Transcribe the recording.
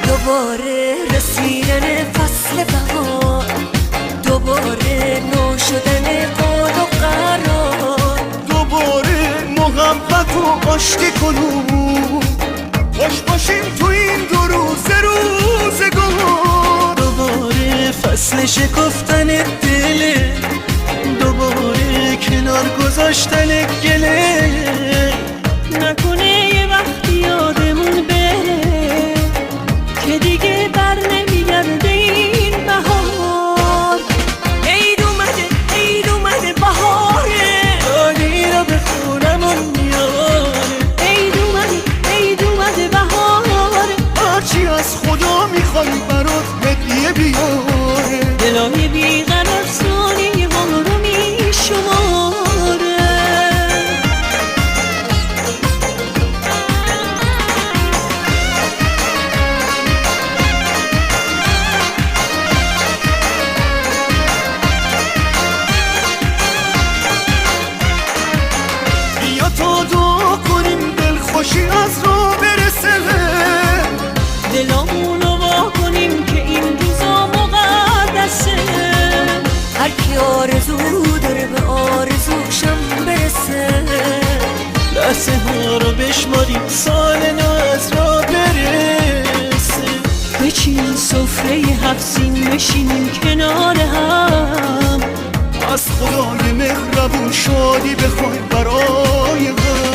دوباره رسیدن فصل بهار، دوباره نو شدن قول و قرار، دوباره محبت و آشتی کنون، خوش باشیم تو این دو روزگار. دوباره فصل شکفتن دله، دوباره کنار گذاشتن گله. نکنه یه وقتی یادمون بره که دیگه بر نمیگرده این بهار. عید اومده بهاره، دانی را به خونمون میاره. عید اومده بهاره، هرچی از خدا میخوای برات هدیه بیاره. دلای بیقرار ثانیه ها رو میشماره. بیا تا دعا کنیم دلخوشی از راه برسه، دلامونو وا کنیم که این روزا مقدسه. هر کی آرزو داره به آرزوشم برسه. لحظه ها رو بشماریم سال نو از را برسه. بچینیم سفره 7 سین بشینیم کنار هم، از خدای مهربون شادی بخوای برای هم.